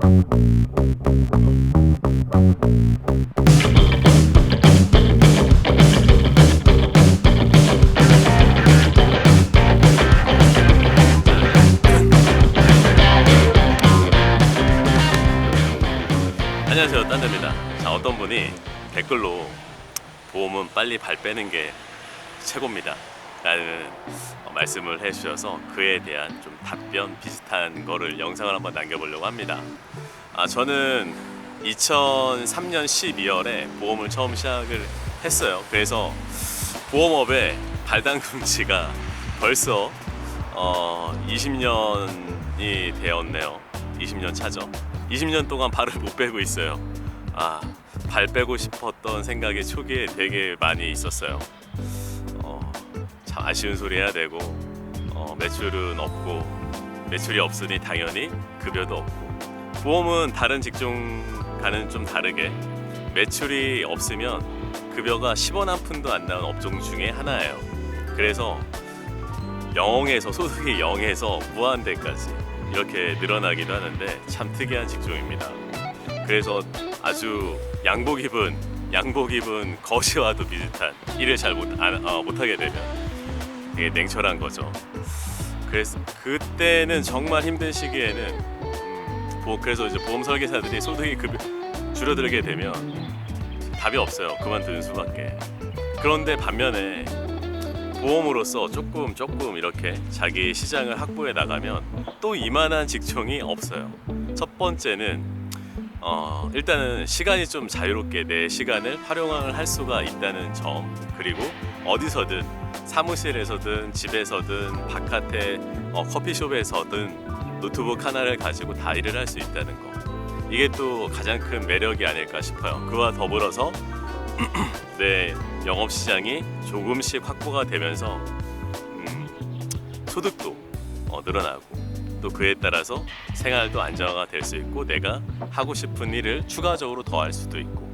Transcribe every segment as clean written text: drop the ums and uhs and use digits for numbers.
안녕하세요, 딴데입니다. 자, 어떤 분이 댓글로 보험은 빨리 발 빼는 게 최고입니다 라는 말씀을 해주셔서 그에 대한 좀 답변 비슷한 거를 영상을 한번 남겨보려고 합니다. 저는 2003년 12월에 보험을 처음 시작을 했어요. 그래서 보험업에 발 담근 지가 벌써 20년이 되었네요. 20년 차죠. 20년 동안 발을 못 빼고 있어요. 발 빼고 싶었던 생각이 초기에 되게 많이 있었어요. 참 아쉬운 소리 해야 되고, 매출은 없고, 매출이 없으니 당연히 급여도 없고, 보험은 다른 직종과는 좀 다르게 매출이 없으면 급여가 10원 한 푼도 안 나온 업종 중에 하나예요. 그래서 0에서 소득이 0에서 무한대까지 이렇게 늘어나기도 하는데 참 특이한 직종입니다. 그래서 아주 양복 입은 거지와도 비슷한 일을 잘 못하게 되면 되게 냉철한 거죠. 그래서 그때는 정말 힘든 시기에는 그래서 이제 보험 설계사들이 소득이 줄어들게 되면 답이 없어요. 그만두는 수밖에. 그런데 반면에 보험으로서 조금 이렇게 자기 시장을 확보해 나가면 또 이만한 직종이 없어요. 첫 번째는 일단은 시간이 좀 자유롭게 내 시간을 활용을 할 수가 있다는 점, 그리고 어디서든 사무실에서든 집에서든 바깥에 커피숍에서든 노트북 하나를 가지고 다 일을 할 수 있다는 거, 이게 또 가장 큰 매력이 아닐까 싶어요. 그와 더불어서 내 영업시장이 조금씩 확보가 되면서 소득도 늘어나고, 또 그에 따라서 생활도 안정화가 될 수 있고, 내가 하고 싶은 일을 추가적으로 더 할 수도 있고,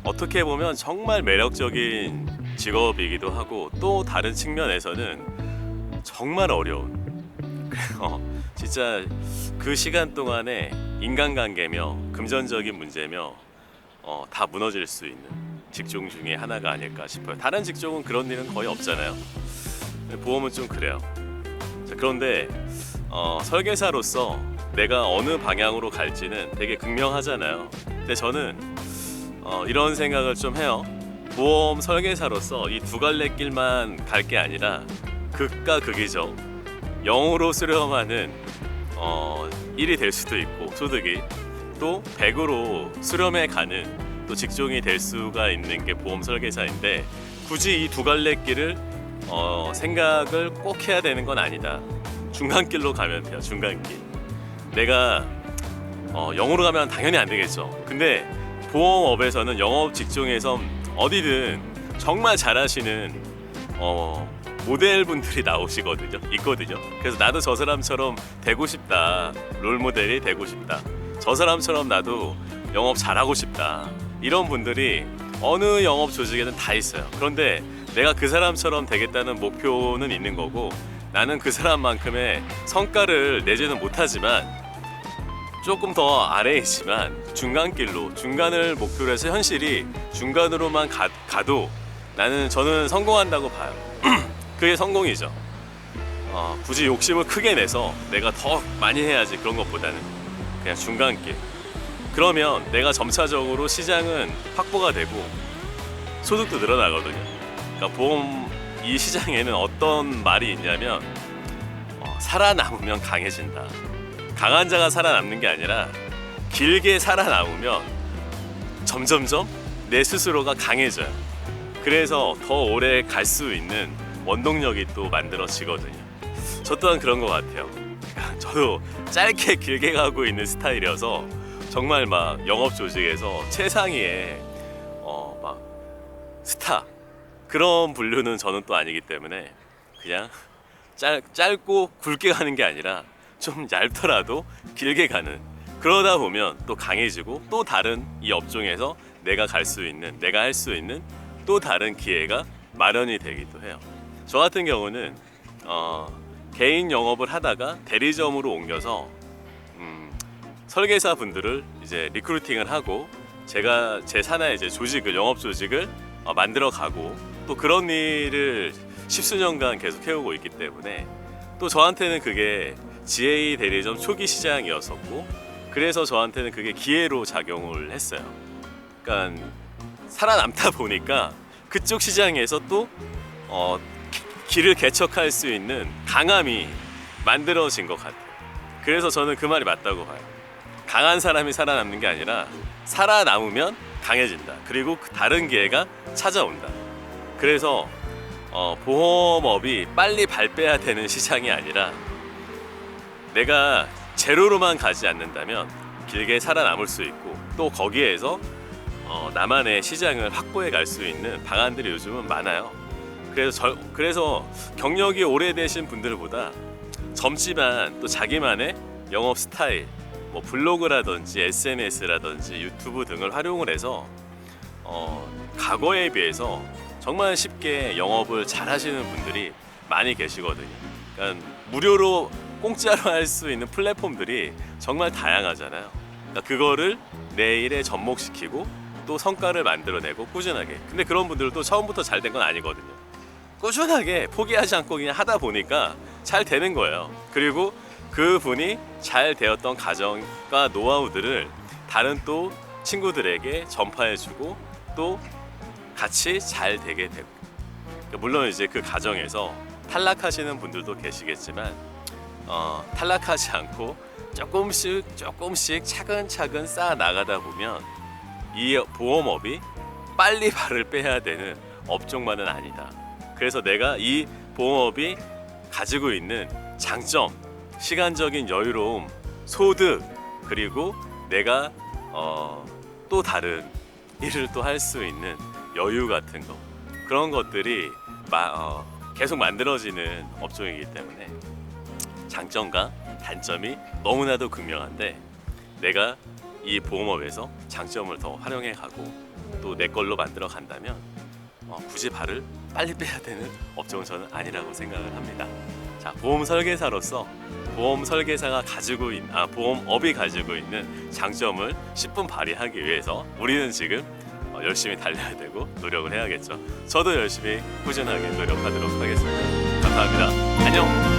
어떻게 보면 정말 매력적인 직업이기도 하고, 또 다른 측면에서는 정말 어려운, 진짜 그 시간 동안에 인간관계며 금전적인 문제며 다 무너질 수 있는 직종 중에 하나가 아닐까 싶어요. 다른 직종은 그런 일은 거의 없잖아요. 보험은 좀 그래요. 자, 그런데 설계사로서 내가 어느 방향으로 갈지는 되게 극명하잖아요. 근데 저는 이런 생각을 좀 해요. 보험 설계사로서 이 두 갈래 길만 갈 게 아니라 극과 극이죠. 0으로 수렴하는 일이 될 수도 있고, 소득이 또 100으로 수렴해 가는 또 직종이 될 수가 있는 게 보험 설계사인데, 굳이 이 두 갈래 길을 생각을 꼭 해야 되는 건 아니다. 중간길로 가면 돼요. 중간길. 내가 0으로 가면 당연히 안 되겠죠. 근데 보험업에서는 영업 직종에서 어디든 정말 잘하시는 모델분들이 있거든요. 그래서 나도 저 사람처럼 되고 싶다. 롤모델이 되고 싶다. 저 사람처럼 나도 영업 잘하고 싶다. 이런 분들이 어느 영업 조직에는 다 있어요. 그런데 내가 그 사람처럼 되겠다는 목표는 있는 거고, 나는 그 사람만큼의 성과를 내지는 못하지만 조금 더 아래에 있지만 중간을 목표로 해서 현실이 중간으로만 가도 저는 성공한다고 봐요. 그게 성공이죠. 굳이 욕심을 크게 내서 내가 더 많이 해야지 그런 것보다는 그냥 중간길. 그러면 내가 점차적으로 시장은 확보가 되고 소득도 늘어나거든요. 그러니까 보험 이 시장에는 어떤 말이 있냐면 살아남으면 강해진다. 강한 자가 살아남는 게 아니라 길게 살아남으면 점점점 내 스스로가 강해져요. 그래서 더 오래 갈 수 있는 원동력이 또 만들어지거든요. 저 또한 그런 것 같아요. 저도 짧게 길게 가고 있는 스타일이어서 정말 막 영업 조직에서 최상위의 막 스타 그런 분류는 저는 또 아니기 때문에 그냥 짧고 굵게 가는 게 아니라 좀 얇더라도 길게 가는, 그러다 보면 또 강해지고 또 다른 이 업종에서 내가 할 수 있는 또 다른 기회가 마련이 되기도 해요. 저 같은 경우는 개인 영업을 하다가 대리점으로 옮겨서 설계사 분들을 이제 리크루팅을 하고 제가 제 산하의 이제 조직을 영업 조직을 만들어 가고 또 그런 일을 십수년간 계속 해오고 있기 때문에 또 저한테는 그게 GA 대리점 초기 시장이었었고 그래서 저한테는 그게 기회로 작용을 했어요. 그러니까 살아남다 보니까 그쪽 시장에서 또 길을 개척할 수 있는 강함이 만들어진 것 같아요. 그래서 저는 그 말이 맞다고 봐요. 강한 사람이 살아남는 게 아니라 살아남으면 강해진다. 그리고 다른 기회가 찾아온다. 그래서 보험업이 빨리 발 빼야 되는 시장이 아니라 내가 제로로만 가지 않는다면 길게 살아남을 수 있고 또 거기에서 나만의 시장을 확보해 갈 수 있는 방안들이 요즘은 많아요. 그래서 경력이 오래되신 분들보다 젊지만 또 자기만의 영업 스타일, 뭐 블로그라든지 SNS라든지 유튜브 등을 활용을 해서 과거에 비해서 정말 쉽게 영업을 잘 하시는 분들이 많이 계시거든요. 그러니까 무료로 공짜로 할 수 있는 플랫폼들이 정말 다양하잖아요. 그러니까 그거를 내 일에 접목시키고 또 성과를 만들어내고 꾸준하게. 근데 그런 분들도 처음부터 잘 된 건 아니거든요. 꾸준하게 포기하지 않고 그냥 하다 보니까 잘 되는 거예요. 그리고 그분이 잘 되었던 과정과 노하우들을 다른 또 친구들에게 전파해주고 또 같이 잘 되게 되고. 물론 이제 그 과정에서 탈락하시는 분들도 계시겠지만 탈락하지 않고 조금씩 차근차근 쌓아 나가다 보면 이 보험업이 빨리 발을 빼야 되는 업종만은 아니다. 그래서 내가 이 보험업이 가지고 있는 장점, 시간적인 여유로움, 소득, 그리고 내가 또 다른 일을 또 할 수 있는 여유 같은 거, 그런 것들이 계속 만들어지는 업종이기 때문에 장점과 단점이 너무나도 극명한데 내가 이 보험업에서 장점을 더 활용해 가고 또 내 걸로 만들어 간다면 굳이 발을 빨리 빼야 되는 업종은 저는 아니라고 생각을 합니다. 자, 보험 설계사로서 보험업이 가지고 있는 장점을 10분 발휘하기 위해서 우리는 지금 열심히 달려야 되고 노력을 해야겠죠. 저도 열심히 꾸준하게 노력하도록 하겠습니다. 감사합니다. 안녕.